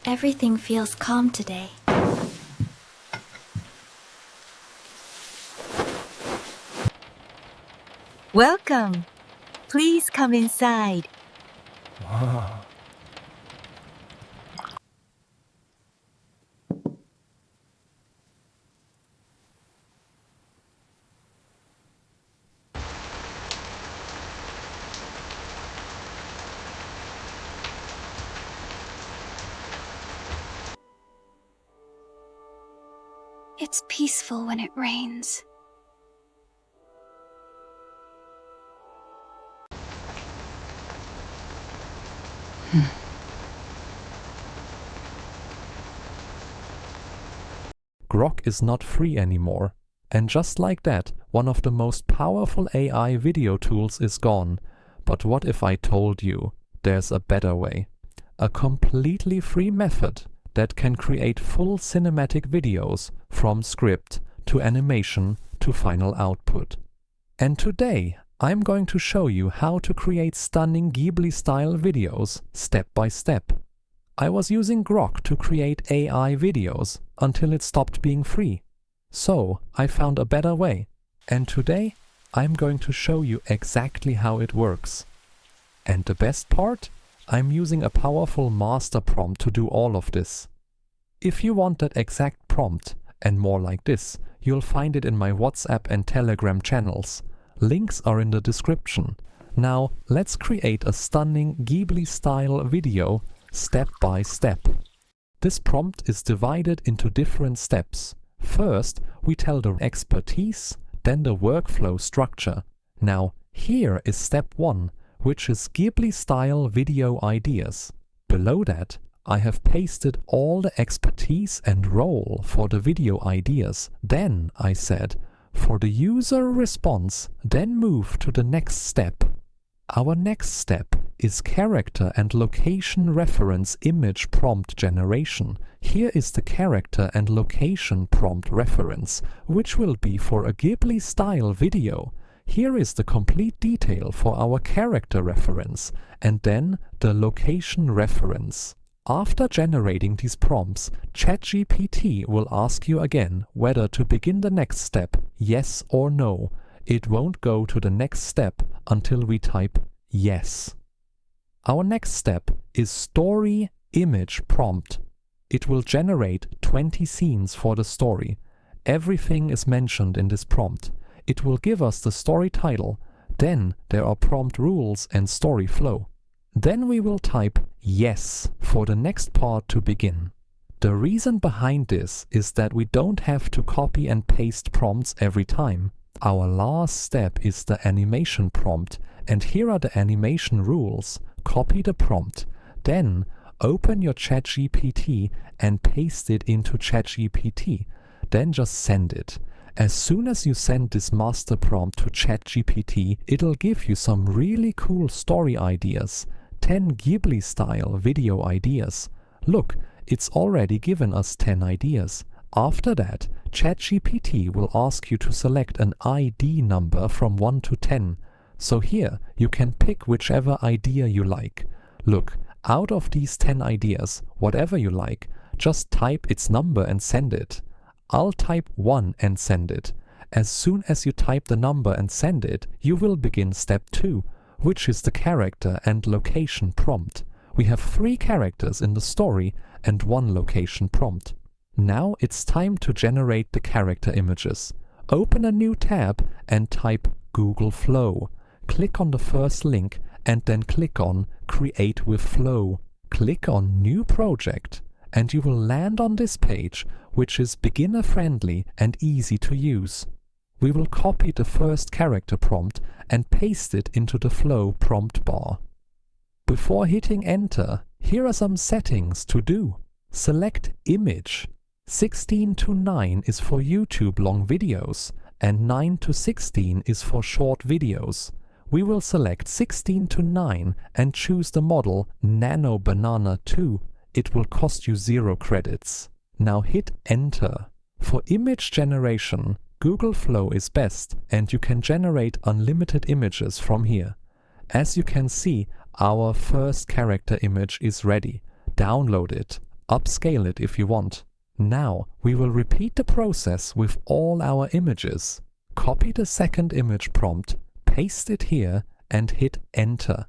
Everything feels calm today. Welcome. Please come inside. Wow. It's peaceful when it rains. Grok is not free anymore. And just like that, one of the most powerful AI video tools is gone. But what if I told you there's a better way? A completely free method that can create full cinematic videos from script to animation to final output. And today I'm going to show you how to create stunning Ghibli-style videos step by step. I was using Grok to create AI videos until it stopped being free. So I found a better way, and today I'm going to show you exactly how it works. And the best part? I'm using a powerful master prompt to do all of this. If you want that exact prompt, and more like this, you'll find it in my WhatsApp and Telegram channels. Links are in the description. Now let's create a stunning Ghibli-style video step by step. This prompt is divided into different steps. First, we tell the expertise, then the workflow structure. Now, here is step 1, which is Ghibli-style video ideas. Below that, I have pasted all the expertise and role for the video ideas. Then I said, for the user response, then move to the next step. Our next step is character and location reference image prompt generation. Here is the character and location prompt reference, which will be for a Ghibli-style video. Here is the complete detail for our character reference, and then the location reference. After generating these prompts, ChatGPT will ask you again whether to begin the next step, yes or no. It won't go to the next step until we type yes. Our next step is story image prompt. It will generate 20 scenes for the story. Everything is mentioned in this prompt. It will give us the story title. Then there are prompt rules and story flow. Then we will type yes for the next part to begin. The reason behind this is that we don't have to copy and paste prompts every time. Our last step is the animation prompt, and here are the animation rules. Copy the prompt. Then open your ChatGPT and paste it into ChatGPT. Then just send it. As soon as you send this master prompt to ChatGPT, it'll give you some really cool story ideas. 10 Ghibli-style video ideas. Look, it's already given us 10 ideas. After that, ChatGPT will ask you to select an ID number from 1 to 10. So here, you can pick whichever idea you like. Look, out of these 10 ideas, whatever you like, just type its number and send it. I'll type 1 and send it. As soon as you type the number and send it, you will begin step 2, which is the character and location prompt. We have 3 characters in the story and 1 location prompt. Now it's time to generate the character images. Open a new tab and type Google Flow. Click on the first link and then click on Create with Flow. Click on New Project and you will land on this page, which is beginner-friendly and easy to use. We will copy the first character prompt and paste it into the Flow prompt bar. Before hitting Enter, here are some settings to do. Select Image. 16 to 9 is for YouTube long videos and 9 to 16 is for short videos. We will select 16 to 9 and choose the model Nano Banana 2. It will cost you 0 credits. Now hit Enter. For image generation, Google Flow is best and you can generate unlimited images from here. As you can see, our first character image is ready. Download it. Upscale it if you want. Now we will repeat the process with all our images. Copy the second image prompt, paste it here and hit enter.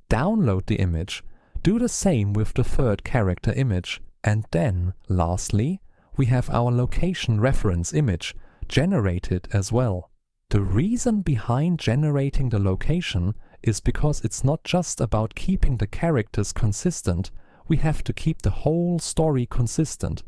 Download the image. Do the same with the third character image. And then, lastly, we have our location reference image generated as well. The reason behind generating the location is because it's not just about keeping the characters consistent, we have to keep the whole story consistent.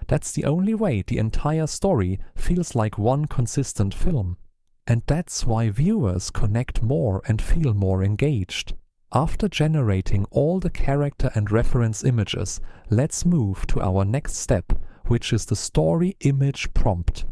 That's the only way the entire story feels like one consistent film. And that's why viewers connect more and feel more engaged. After generating all the character and reference images, let's move to our next step, which is the story image prompt.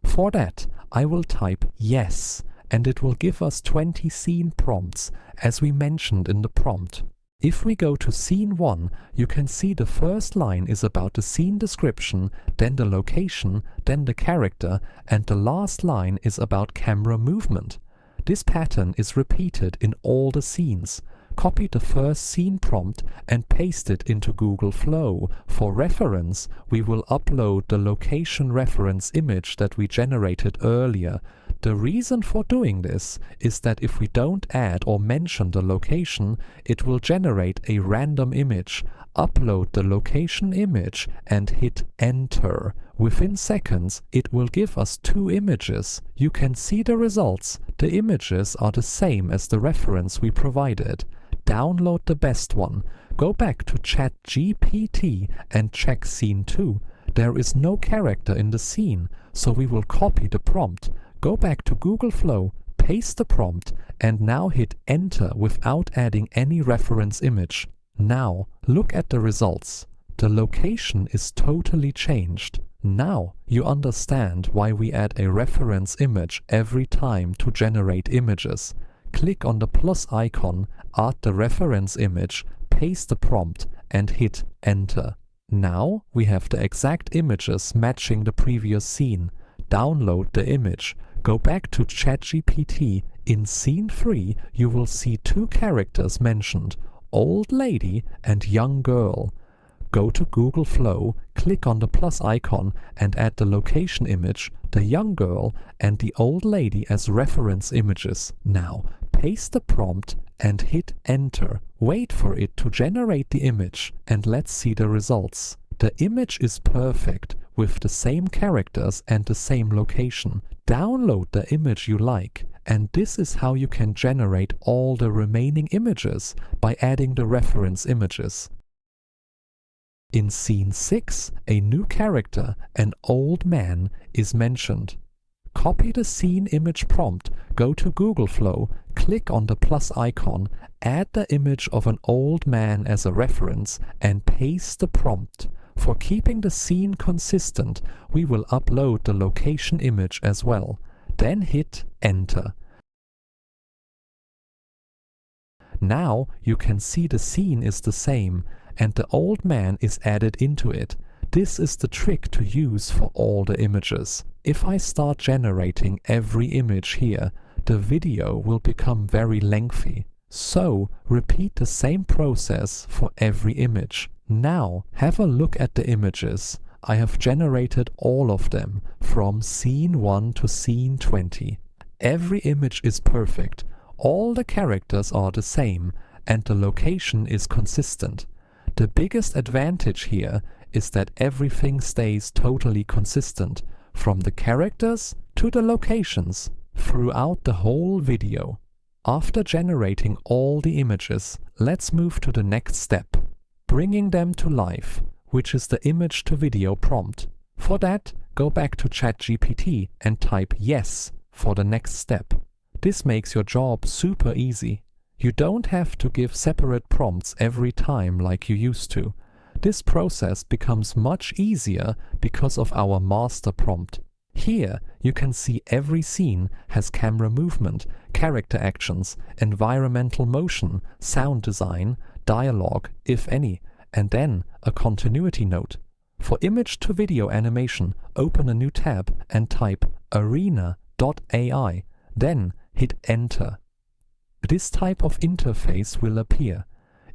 For that, I will type yes, and it will give us 20 scene prompts, as we mentioned in the prompt. If we go to scene 1, you can see the first line is about the scene description, then the location, then the character, and the last line is about camera movement. This pattern is repeated in all the scenes. Copy the first scene prompt and paste it into Google Flow. For reference, we will upload the location reference image that we generated earlier. The reason for doing this is that if we don't add or mention the location, it will generate a random image. Upload the location image and hit enter. Within seconds, it will give us 2 images. You can see the results. The images are the same as the reference we provided. Download the best one. Go back to ChatGPT and check scene 2. There is no character in the scene, so we will copy the prompt. Go back to Google Flow, paste the prompt, and now hit enter without adding any reference image. Now, look at the results. The location is totally changed. Now you understand why we add a reference image every time to generate images. Click on the plus icon, add the reference image, paste the prompt, and hit enter. Now we have the exact images matching the previous scene. Download the image. Go back to ChatGPT. In scene 3, you will see 2 characters mentioned, old lady and young girl. Go to Google Flow, click on the plus icon and add the location image, the young girl and the old lady as reference images. Now, paste the prompt and hit enter. Wait for it to generate the image and let's see the results. The image is perfect with the same characters and the same location. Download the image you like, and this is how you can generate all the remaining images by adding the reference images. In scene 6, a new character, an old man, is mentioned. Copy the scene image prompt, go to Google Flow, click on the plus icon, add the image of an old man as a reference, and paste the prompt. For keeping the scene consistent, we will upload the location image as well. Then hit enter. Now you can see the scene is the same, and the old man is added into it. This is the trick to use for all the images. If I start generating every image here, the video will become very lengthy. So repeat the same process for every image. Now have a look at the images. I have generated all of them from scene 1 to scene 20. Every image is perfect. All the characters are the same and the location is consistent. The biggest advantage here is that everything stays totally consistent, from the characters to the locations, throughout the whole video. After generating all the images, let's move to the next step, bringing them to life, which is the image to video prompt. For that, go back to ChatGPT and type yes for the next step. This makes your job super easy. You don't have to give separate prompts every time like you used to. This process becomes much easier because of our master prompt. Here you can see every scene has camera movement, character actions, environmental motion, sound design, dialogue, if any, and then a continuity note. For image to video animation, open a new tab and type arena.ai, then hit enter. This type of interface will appear.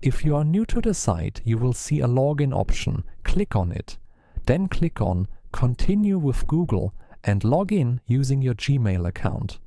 If you are new to the site, you will see a login option. Click on it. Then click on Continue with Google and log in using your Gmail account.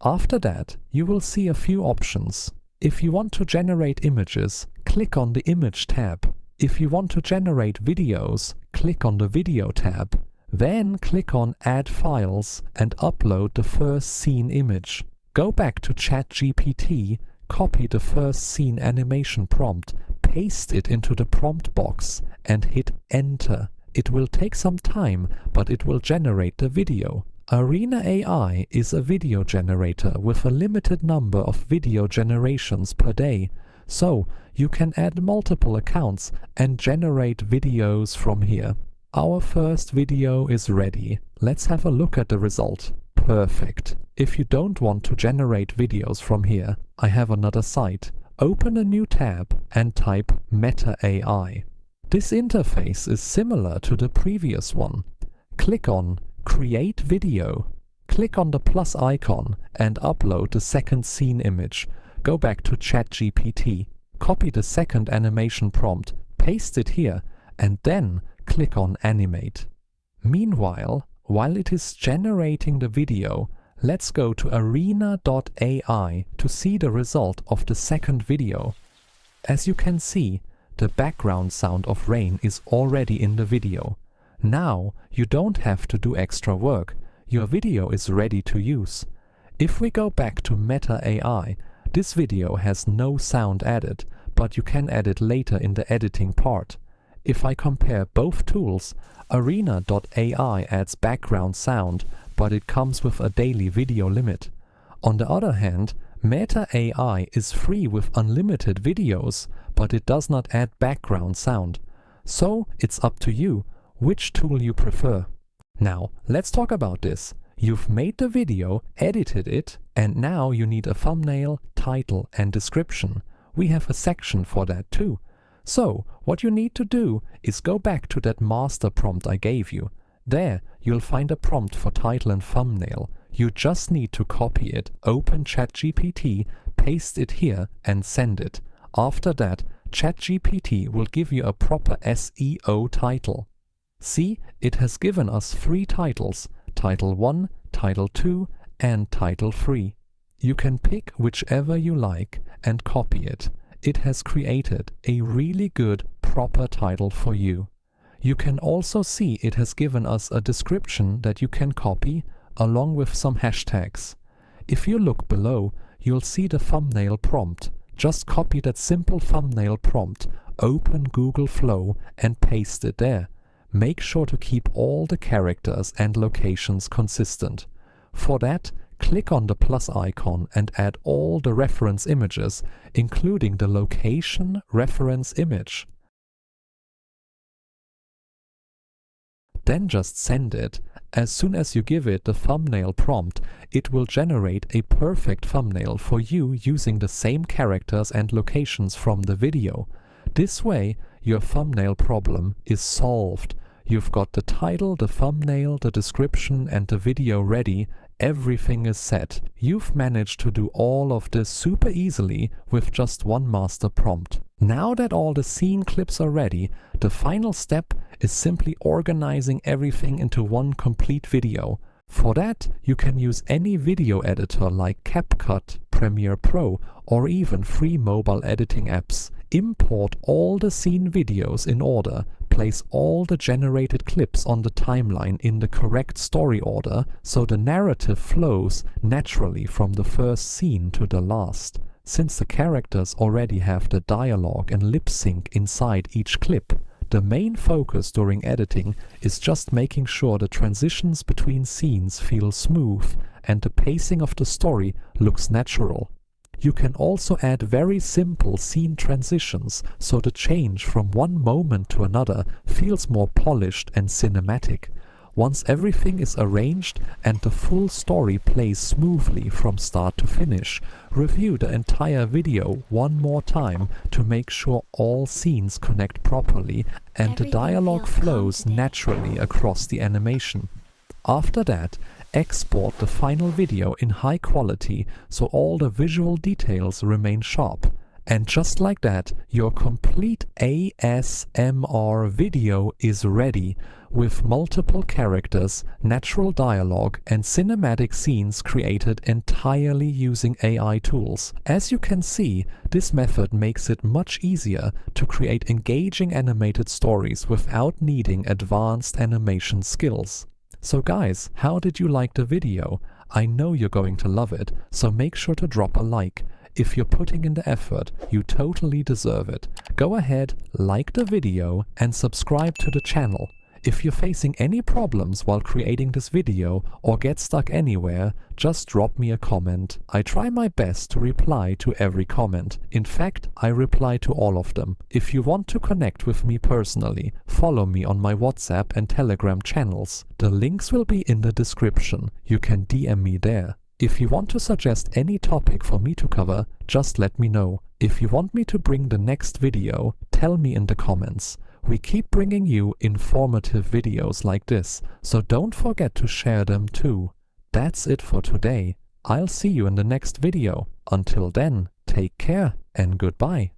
After that, you will see a few options. If you want to generate images, click on the Image tab. If you want to generate videos, click on the Video tab. Then click on Add Files and upload the first scene image. Go back to ChatGPT, copy the first scene animation prompt, paste it into the prompt box and hit Enter. It will take some time, but it will generate the video. Arena AI is a video generator with a limited number of video generations per day, so you can add multiple accounts and generate videos from here. Our first video is ready. Let's have a look at the result. Perfect. If you don't want to generate videos from here, I have another site. Open a new tab and type Meta AI. This interface is similar to the previous one. Click on Create Video. Click on the plus icon and upload the second scene image. Go back to ChatGPT, copy the second animation prompt, paste it here, and then click on Animate. Meanwhile, while it is generating the video, let's go to arena.ai to see the result of the second video. As you can see, the background sound of rain is already in the video. Now you don't have to do extra work. Your video is ready to use. If we go back to Meta AI, this video has no sound added, but you can add it later in the editing part. If I compare both tools, arena.ai adds background sound, but it comes with a daily video limit. On the other hand, Meta AI is free with unlimited videos, but it does not add background sound. So it's up to you which tool you prefer. Now let's talk about this. You've made the video, edited it, and now you need a thumbnail, title and description. We have a section for that too. So what you need to do is go back to that master prompt I gave you. There you'll find a prompt for title and thumbnail. You just need to copy it, open ChatGPT, paste it here and send it. After that, ChatGPT will give you a proper SEO title. See, it has given us 3 titles, Title 1, Title 2 and Title 3. You can pick whichever you like and copy it. It has created a really good, proper title for you. You can also see it has given us a description that you can copy along with some hashtags. If you look below, you'll see the thumbnail prompt. Just copy that simple thumbnail prompt, open Google Flow and paste it there. Make sure to keep all the characters and locations consistent. For that, click on the plus icon and add all the reference images, including the location reference image. Then just send it. As soon as you give it the thumbnail prompt, it will generate a perfect thumbnail for you using the same characters and locations from the video. This way, your thumbnail problem is solved. You've got the title, the thumbnail, the description and the video ready. Everything is set. You've managed to do all of this super easily with just one master prompt. Now that all the scene clips are ready, the final step is simply organizing everything into one complete video. For that, you can use any video editor like CapCut, Premiere Pro, or even free mobile editing apps. Import all the scene videos in order, place all the generated clips on the timeline in the correct story order so the narrative flows naturally from the first scene to the last. Since the characters already have the dialogue and lip sync inside each clip, the main focus during editing is just making sure the transitions between scenes feel smooth and the pacing of the story looks natural. You can also add very simple scene transitions so the change from one moment to another feels more polished and cinematic. Once everything is arranged and the full story plays smoothly from start to finish, review the entire video one more time to make sure all scenes connect properly and the dialogue flows naturally across the animation. After that, export the final video in high quality so all the visual details remain sharp, And just like that, your complete ASMR video is ready, with multiple characters, natural dialogue, and cinematic scenes created entirely using AI tools. As you can see, this method makes it much easier to create engaging animated stories without needing advanced animation skills. So guys, how did you like the video? I know you're going to love it, so make sure to drop a like. If you're putting in the effort, you totally deserve it. Go ahead, like the video, and subscribe to the channel. If you're facing any problems while creating this video or get stuck anywhere, just drop me a comment. I try my best to reply to every comment. In fact, I reply to all of them. If you want to connect with me personally, follow me on my WhatsApp and Telegram channels. The links will be in the description. You can DM me there. If you want to suggest any topic for me to cover, just let me know. If you want me to bring the next video, tell me in the comments. We keep bringing you informative videos like this, so don't forget to share them too. That's it for today. I'll see you in the next video. Until then, take care and goodbye.